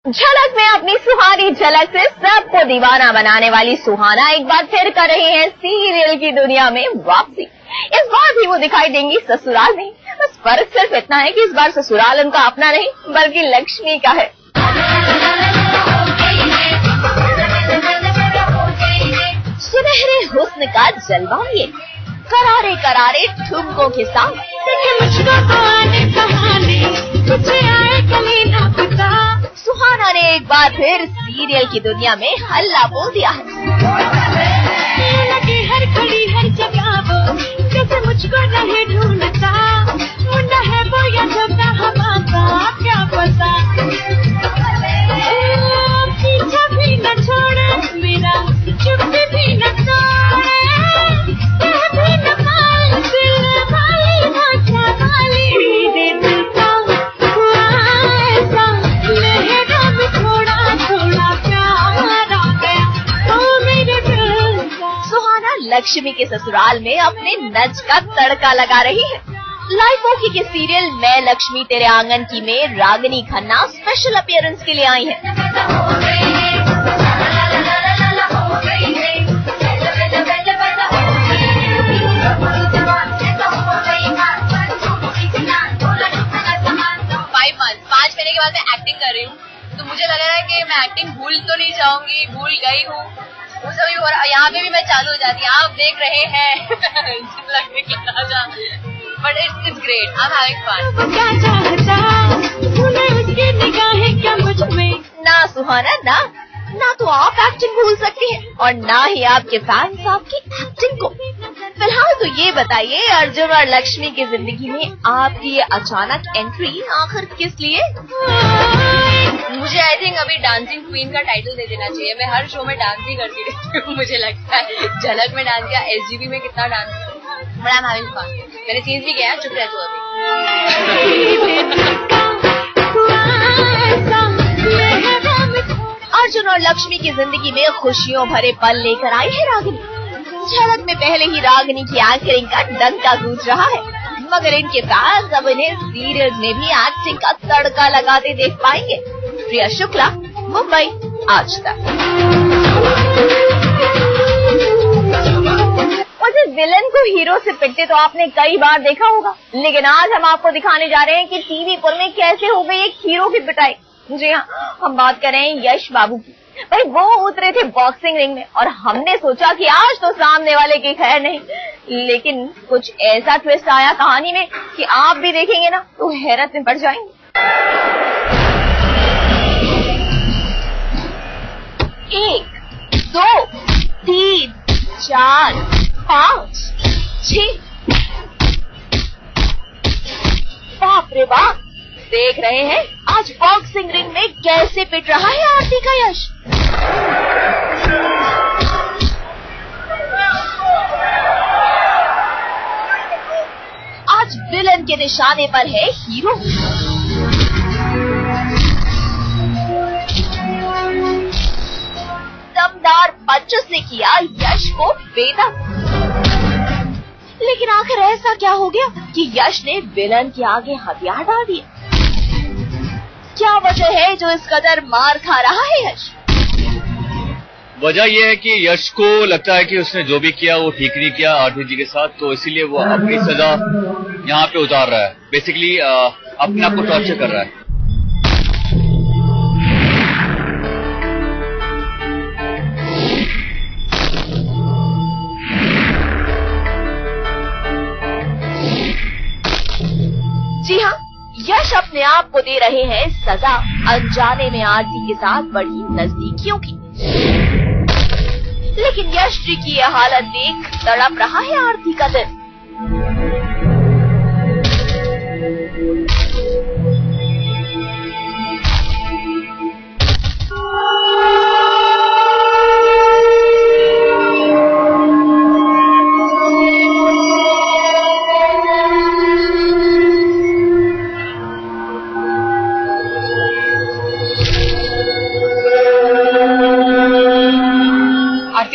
झलक में अपनी सुहानी झलक से सबको दीवाना बनाने वाली सुहाना एक बार फिर कर रही हैं सीरियल की दुनिया में वापसी। इस बार भी वो दिखाई देंगी ससुराल में। बस फर्क सिर्फ इतना है कि इस बार ससुराल उनका अपना नहीं बल्कि लक्ष्मी का है। सुनहरे हुस्न का जलवा ये करारे करारे ठुमकों के साथ सुहाना ने एक बार फिर सीरियल की दुनिया में हल्ला बोल दिया है। हर घड़ी हर जगह वो जैसे मुझको नहीं ढूंढता, मुंडा है वो या छोटा हमारा क्या पता, पीछा भी न छोड़े मेरा, चुप भी न तोड़े, कह भी न मान दिल वाली भाषा वाली, मेरे दिल का हुआ ऐसा लहरा में थोड़ा थोड़ा प्यार आ गया, ओ मेरे दिल का। सुहाना लक्ष्मी के ससुराल में अपने नच का तड़का लगा रही है। लाइव ओके के सीरियल मैं लक्ष्मी तेरे आंगन की में रागिनी खन्ना स्पेशल अपीयरेंस के लिए आई है। 5 महीने के बाद मैं एक्टिंग कर रही हूँ, तो मुझे लग रहा है कि मैं एक्टिंग भूल तो नहीं जाऊंगी, भूल गई हूँ। यहाँ पे भी मैं चालू हो जाती हूँ, आप देख रहे हैं but it's great, I am having fun. ना सुहाना ना तो आप एक्टिंग भूल सकती हैं और ना ही आपके फैंस आपकी एक्टिंग को। फिलहाल तो ये बताइए अर्जुन और लक्ष्मी की जिंदगी में आपकी ये अचानक एंट्री आखिर किस लिए? मुझे आई थिंक अभी डांसिंग क्वीन का टाइटल दे देना चाहिए। मैं हर शो में डांस ही करती रहती हूँ, मुझे लगता है झलक में डांस किया, SGB में कितना डांस किया, but I am having fun. मैंने चीज भी किया, चुप रह तू अभी। अर्जुन और लक्ष्मी की जिंदगी में खुशियों भरे पल लेकर आई है रागिनी। झलक में पहले ही रागिनी की एंकरिंग का डंका गूंज रहा है, मगर इनके फैंस अब इन्हें सीरियल में भी एक्टिंग का तड़का लगाते देख पाएंगे। प्रिया शुक्ला, मुंबई, आज तक। वैसे विलन को हीरो से पिटते तो आपने कई बार देखा होगा, लेकिन आज हम आपको दिखाने जा रहे हैं कि टीवी पर में कैसे हो गई एक हीरो की पिटाई। जी हाँ, हम बात कर रहे हैं यश बाबू की। भाई वो उतरे थे बॉक्सिंग रिंग में और हमने सोचा कि आज तो सामने वाले की खैर नहीं, लेकिन कुछ ऐसा ट्विस्ट आया कहानी में कि आप भी देखेंगे ना तो हैरत में पड़ जाएंगे। 1, 2, 3, 4, 5, 6। बाप रे बाप, देख रहे हैं आज बॉक्सिंग रिंग में कैसे पिट रहा है आरती का यश। आज विलन के निशाने पर है हीरो। दमदार पंचों से किया यश को बेदम। लेकिन आखिर ऐसा क्या हो गया कि यश ने विलन के आगे हथियार डाल दिए? क्या वजह है जो इस कदर मार खा रहा है यश? वजह यह है कि यश को लगता है कि उसने जो भी किया वो ठीक नहीं किया आरती जी के साथ, तो इसीलिए वो अपनी सजा यहाँ पे उतार रहा है। बेसिकली अपने आप को टॉर्चर कर रहा है। जी हाँ, यश अपने आप को दे रहे हैं सजा, अनजाने में आरती के साथ बढ़ी नजदीकियों की। लेकिन यश जी की यह हालत देख तड़प रहा है आरती का दिल।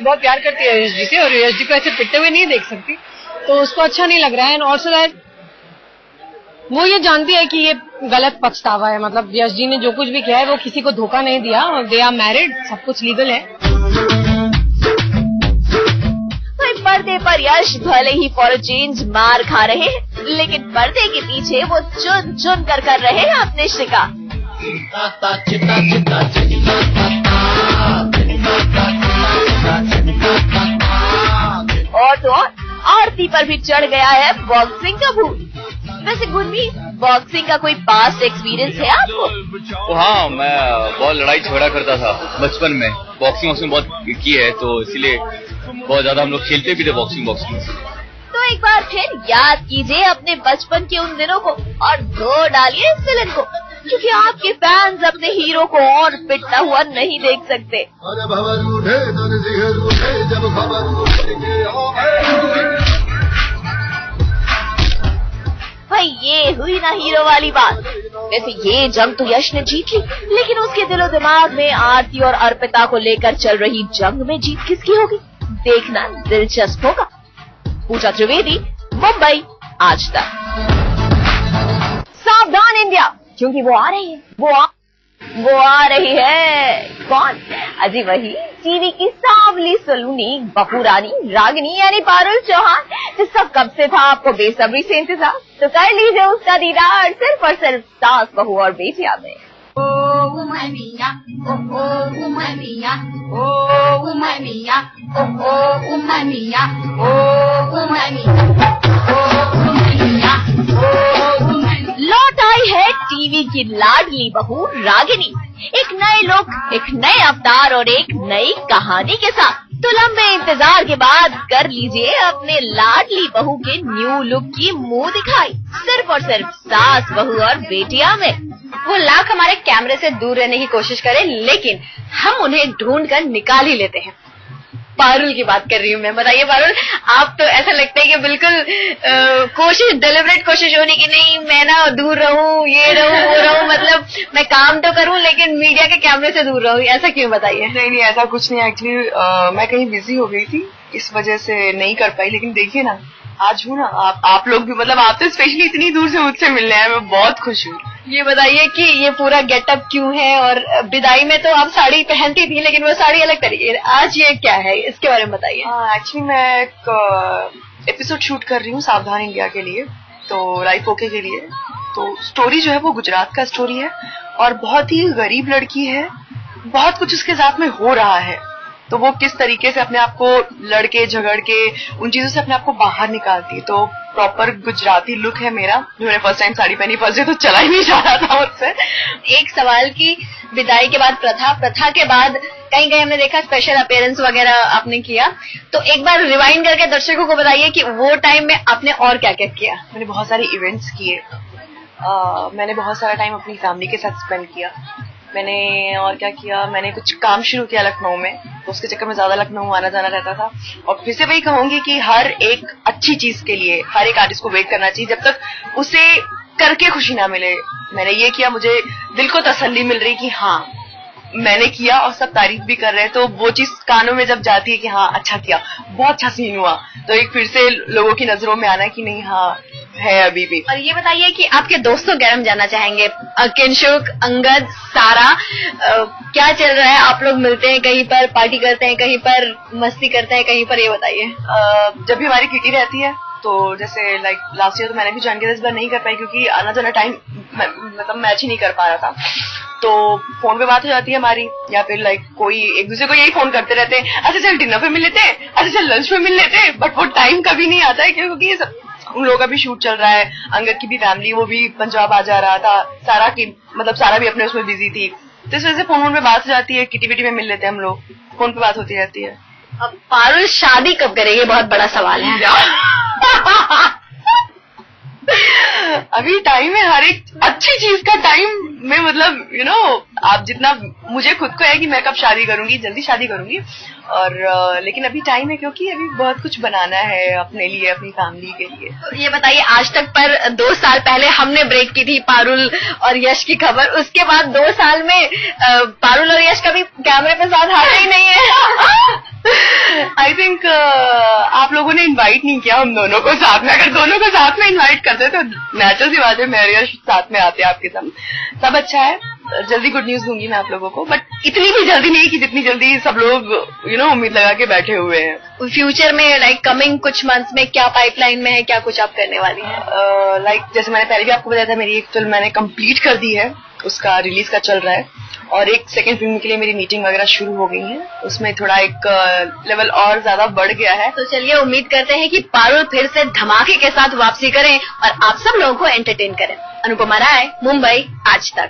बहुत प्यार करती है यश जी से और यश जी को ऐसे पिटते हुए नहीं देख सकती, तो उसको अच्छा नहीं लग रहा है। और ऑल्सो दैट वो ये जानती है कि ये गलत पछतावा है। मतलब यश जी ने जो कुछ भी किया है वो किसी को धोखा नहीं दिया, दे आर मैरिड, सब कुछ लीगल है। पर्दे पर यश भले ही फॉर चेंज मार खा रहे हैं, लेकिन पर्दे के पीछे वो चुन चुन कर रहे हैं अपने शिकार। और तो आरती पर भी चढ़ गया है बॉक्सिंग का भूत। वैसे गुरमी, बॉक्सिंग का कोई पास्ट एक्सपीरियंस है आपको? तो हाँ, मैं बहुत लड़ाई झगड़ा करता था बचपन में, बॉक्सिंग बहुत की है, तो इसलिए बहुत ज्यादा हम लोग खेलते भी थे बॉक्सिंग। तो एक बार फिर याद कीजिए अपने बचपन के उन दिनों को और धो डालिए इस विलन को, क्योंकि आपके फैंस अपने हीरो को और पिटता हुआ नहीं देख सकते। भाई ये हुई ना हीरो वाली बात। वैसे ये जंग तो यश ने जीत ली, लेकिन उसके दिलो दिमाग में आरती और अर्पिता को लेकर चल रही जंग में जीत किसकी होगी, देखना दिलचस्प होगा। पूजा त्रिवेदी, मुंबई, आज तक। सावधान इंडिया, क्योंकि वो आ रही है, वो आ रही है। कौन? अजी वही टीवी की सांवली सलूनी बहू रानी रागिनी यानी पारुल चौहान, जिसका कब से था आपको बेसब्री से इंतजार। तो कर लीजिए उसका दीदार सिर्फ और सिर्फ सास बहू और बेटिया में। लौट आई है टीवी की लाडली बहू रागिनी, एक नए लुक, एक नए अवतार और एक नई कहानी के साथ। तो लंबे इंतजार के बाद कर लीजिए अपने लाडली बहू के न्यू लुक की मुंह दिखाई, सिर्फ और सिर्फ सास बहू और बेटिया में। वो लाख हमारे कैमरे से दूर रहने की कोशिश करें, लेकिन हम उन्हें ढूंढ कर निकाल ही लेते हैं। पारुल की बात कर रही हूँ मैं। बताइए पारुल, आप तो ऐसा लगता है कि बिल्कुल कोशिश, डेलिब्रेट कोशिश होनी कि नहीं मैं ना दूर रहूं, ये रहूं, वो रहूं, मतलब मैं काम तो करूं लेकिन मीडिया के कैमरे से दूर रहूं, ऐसा क्यों? बताइए। नहीं, ऐसा कुछ नहीं। एक्चुअली मैं कहीं बिजी हो गई थी, इस वजह से नहीं कर पाई। लेकिन देखिए ना, आज हूँ ना, आप लोग भी, मतलब आप तो स्पेशली इतनी दूर से मुझसे मिलने आए, मैं बहुत खुश हूँ। ये बताइए कि ये पूरा गेटअप क्यों है, और विदाई में तो आप साड़ी पहनती थी लेकिन वो साड़ी अलग तरीके, आज ये क्या है, इसके बारे में बताइए। एक्चुअली मैं एक एपिसोड शूट कर रही हूँ सावधान इंडिया के लिए, तो लाइफ ओके के लिए। तो स्टोरी जो है वो गुजरात का स्टोरी है और बहुत ही गरीब लड़की है, बहुत कुछ उसके साथ में हो रहा है, तो वो किस तरीके से अपने आप को लड़के झगड़ के उन चीजों से अपने आप को बाहर निकालती है। तो प्रॉपर गुजराती लुक है मेरा, जो मैंने फर्स्ट टाइम साड़ी पहनी, फर्स्ट डे तो चला ही नहीं जा रहा था मुझसे। एक सवाल की विदाई के बाद प्रथा के बाद कहीं कहीं हमने देखा स्पेशल अपीयरेंस वगैरह आपने किया, तो एक बार रिवाइंड करके दर्शकों को बताइए कि वो टाइम में आपने और क्या क्या किया। मैंने बहुत सारे इवेंट्स किए, मैंने बहुत सारा टाइम अपनी फैमिली के साथ स्पेंड किया। मैंने और क्या किया, मैंने कुछ काम शुरू किया लखनऊ में, तो उसके चक्कर में ज्यादा लखनऊ आना जाना रहता था। और फिर से वही कहूंगी कि हर एक अच्छी चीज के लिए हर एक आर्टिस्ट को वेट करना चाहिए जब तक उसे करके खुशी ना मिले। मैंने ये किया, मुझे दिल को तसल्ली मिल रही कि हाँ मैंने किया और सब तारीफ भी कर रहे हैं, तो वो चीज कानों में जब जाती है कि हाँ अच्छा किया, बहुत अच्छा सीन हुआ, तो एक फिर से लोगों की नजरों में आना कि नहीं हाँ है अभी भी। और ये बताइए कि आपके दोस्तों के बारे में जानना चाहेंगे, किंशुक, अंगद, सारा, क्या चल रहा है? आप लोग मिलते हैं कहीं पर, पार्टी करते हैं कहीं पर, मस्ती करते हैं कहीं पर, ये बताइए। जब भी हमारी किटी रहती है, तो जैसे लाइक लास्ट ईयर तो मैंने भी ज्वाइन किया, इस बार नहीं कर पाई क्योंकि आना जाना टाइम मतलब मैच ही नहीं कर पा रहा था। तो फोन पे बात हो जाती है हमारी, या फिर लाइक कोई एक दूसरे को यही फोन करते रहते हैं, अच्छा चल डिनर पे मिल लेते हैं, अच्छा चल लंच पे मिल लेते हैं, बट वो टाइम कभी नहीं आता है क्योंकि ये सब उन लोगों का भी शूट चल रहा है। अंगद की भी फैमिली, वो भी पंजाब आ जा रहा था, सारा की मतलब सारा भी अपने उसमें बिजी थी, तो इस वजह से फोन पे बात हो जाती है, किटी विटी में मिल लेते हैं हम लोग, फोन पे बात होती रहती है। अब पारुल शादी कब करेगी, बहुत बड़ा सवाल है। अभी टाइम है, हर एक अच्छी चीज का टाइम में, मतलब यू नो आप जितना मुझे खुद को है कि मैं कब शादी करूंगी, जल्दी शादी करूंगी, और लेकिन अभी टाइम है क्योंकि अभी बहुत कुछ बनाना है अपने लिए, अपनी फैमिली के लिए। तो ये बताइए, आज तक पर 2 साल पहले हमने ब्रेक की थी पारुल और यश की खबर, उसके बाद 2 साल में पारुल और यश कभी कैमरे पे साथ हारा ही नहीं है। आई थिंक आप लोगों ने इनवाइट नहीं किया हम दोनों को साथ में। अगर दोनों को साथ में इनवाइट करते तो नेचुरल सी बात है मेरे यश साथ में आते आपके साथ। सब अच्छा है, जल्दी गुड न्यूज दूंगी मैं आप लोगों को, बट इतनी भी जल्दी नहीं कि जितनी जल्दी सब लोग उम्मीद लगा के बैठे हुए हैं। फ्यूचर में लाइक कमिंग कुछ मंथ्स में क्या पाइपलाइन में है, क्या कुछ आप करने वाली हैं? लाइक जैसे मैंने पहले भी आपको बताया था, मेरी एक फिल्म मैंने कंप्लीट कर दी है, उसका रिलीज का चल रहा है, और एक सेकंड फिल्म के लिए मेरी मीटिंग वगैरह शुरू हो गई है। उसमें थोड़ा एक लेवल और ज्यादा बढ़ गया है। तो चलिए उम्मीद करते हैं कि पारुल फिर से धमाके के साथ वापसी करें और आप सब लोगों को एंटरटेन करें। अनुपमा राय, मुंबई, आज तक।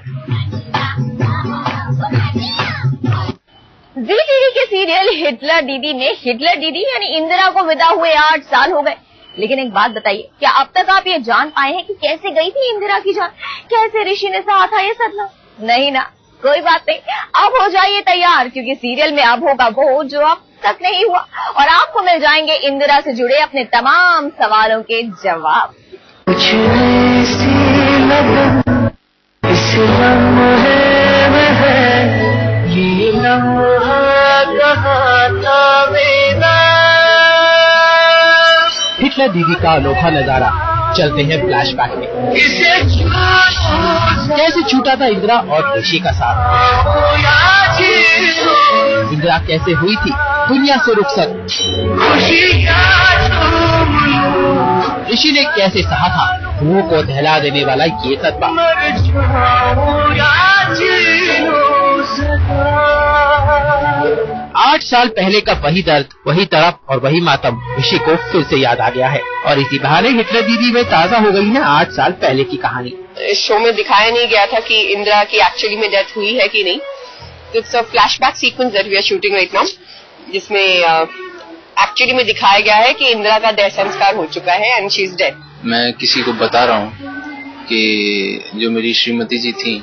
जी टीवी के सीरियल हिटलर दीदी में हिटलर दीदी यानी इंदिरा को विदा हुए 8 साल हो गए, लेकिन एक बात बताइए, क्या अब तक आप ये जान पाए हैं कि कैसे गई थी इंदिरा की जान, कैसे ऋषि ने सहा था ये सदमा? नहीं ना, कोई बात नहीं, अब हो जाइए तैयार, क्योंकि सीरियल में अब होगा वो जो अब तक नहीं हुआ, और आपको मिल जाएंगे इंदिरा से जुड़े अपने तमाम सवालों के जवाब। हिटलर दीदी का अनोखा नजारा। चलते हैं फ्लैशबैक में। कैसे छूटा था इंदिरा और ऋषि का साथ? इंदिरा कैसे हुई थी दुनिया से रुखसत? ऋषि ने कैसे सहा था रूह को दहला देने वाला ये सदमा? 8 साल पहले का वही दर्द, वही तड़प और वही मातम ऋषि को फिर से याद आ गया है, और इसी बहाने हिटलर दीदी में ताजा हो गई है 8 साल पहले की कहानी। इस शो में दिखाया नहीं गया था कि इंदिरा की एक्चुअली में डेथ हुई है कि नहीं। It's a flashback sequence that we are shooting right now, जिसमें एक्चुअली में दिखाया गया है कि इंदिरा का देह संस्कार हो चुका है एंड शी इज डेड। मैं किसी को बता रहा हूँ कि जो मेरी श्रीमती जी थी,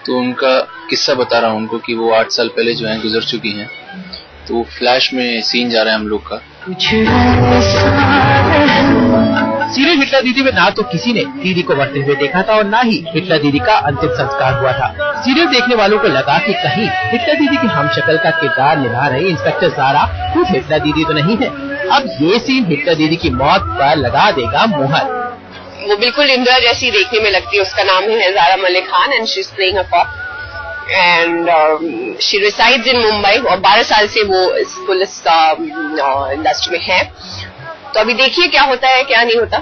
तो उनका किस्सा बता रहा हूँ उनको कि वो 8 साल पहले जो है गुजर चुकी हैं। तो फ्लैश में सीन जा रहा है हम लोग का। सीरियल हिटलर दीदी में ना तो किसी ने दीदी को मरते हुए देखा था और ना ही हिटलर दीदी का अंतिम संस्कार हुआ था। सीरियल देखने वालों को लगा कि कहीं हिटलर दीदी की हमशक्ल का किरदार निभा रही इंस्पेक्टर ज़ारा खुद हिटलर दीदी तो नहीं है। अब ये सीन हिटलर दीदी की मौत पर लगा देगा मुहर। वो बिल्कुल इंदिरा जैसी देखने में लगती है। उसका नाम है Zara Malik Khan and she is playing a cop and she resides in Mumbai, और 12 साल से वो इस पुलिस इंडस्ट्री में है। तो अभी देखिए क्या होता है क्या नहीं होता।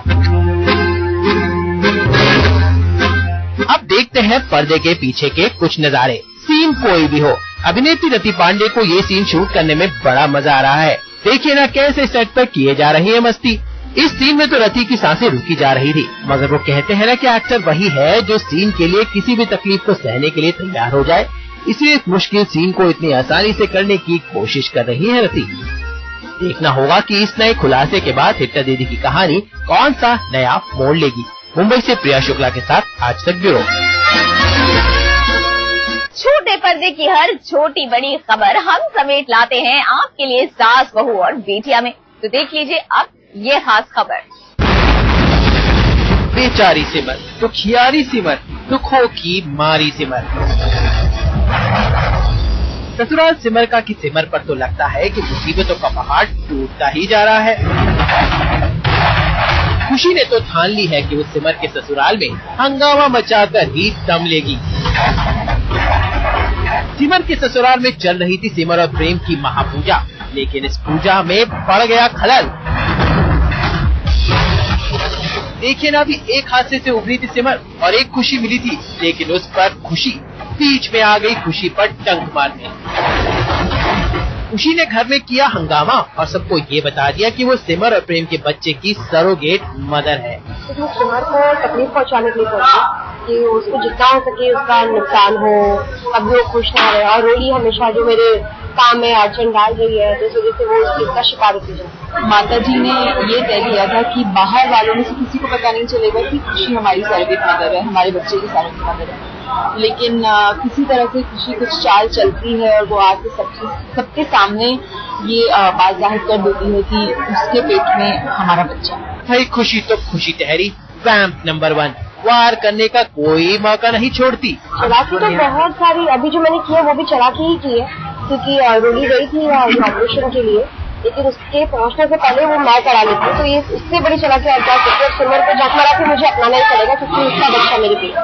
अब देखते हैं पर्दे के पीछे के कुछ नजारे। सीन कोई भी हो, अभिनेत्री रति पांडे को ये सीन शूट करने में बड़ा मजा आ रहा है। देखिए ना कैसे सेट पर किए जा रही है मस्ती। इस सीन में तो रति की सांसें रुकी जा रही थी, मगर वो कहते हैं ना कि एक्टर वही है जो सीन के लिए किसी भी तकलीफ को सहने के लिए तैयार हो जाए, इसलिए इस मुश्किल सीन को इतनी आसानी से करने की कोशिश कर रही है रति। देखना होगा कि इस नए खुलासे के बाद हिटलर दीदी की कहानी कौन सा नया मोड़ लेगी। मुंबई से प्रिया शुक्ला के साथ आज तक ब्यूरो। छोटे पर्दे की हर छोटी बड़ी खबर हम समेट लाते हैं आपके लिए सास, बहू और बेटिया में। तो देख लीजिए अब ये खास खबर। बेचारी सिमर, दुखियारी सिमर, दुखों की मारी सिमर। ससुराल सिमर का कि सिमर पर तो लगता है कि मुसीबतों का पहाड़ टूटता ही जा रहा है। खुशी ने तो ठान ली है कि वो सिमर के ससुराल में हंगामा मचाकर ही दम लेगी। सिमर के ससुराल में चल रही थी सिमर और प्रेम की महापूजा, लेकिन इस पूजा में पड़ गया खलल। देखिए ना, अभी एक हादसे से उभरी थी सिमर और एक खुशी मिली थी, लेकिन उस पर खुशी बीच में आ गई खुशी पर टंक मारने। खुशी ने घर में किया हंगामा और सबको ये बता दिया कि वो सिमर और प्रेम के बच्चे की सरोगेट मदर है। तो सिमर को तकलीफ पहुंचाने के लिए पहुंची कि उसको जितना हो सके उसका नुकसान हो, कभी वो खुश ना रहे, और रोली हमेशा जो मेरे काम में अड़चन डाल रही है, तो इस वजह से वो इसका शिकार होती है। माता जी ने ये तय किया था कि बाहर वालों में से किसी को पता नहीं चलेगा कि खुशी हमारी सरोगेट मदर है, हमारे बच्चे की सरोगेट मदर है। लेकिन किसी तरह से खुशी कुछ चाल चलती है और वो आके सबके सामने ये बात जाहिर कर देती है कि उसके पेट में हमारा बच्चा। भाई खुशी तो खुशी ठहरी, वैम्प नंबर 1 वार करने का कोई मौका नहीं छोड़ती। चालाकी तो बहुत सारी अभी जो मैंने किया वो भी चालाकी ही की है, क्योंकि रोली गई थी ऑपरेशन के लिए, लेकिन उसके पहुंचने से पहले वो मैं करा लेती, तो ये इससे बड़ी चालाकी और क्या सकती है। सिमर को जख्मरा के मुझे अपनाना ही पड़ेगा क्योंकि उसका बच्चा मेरे पेट।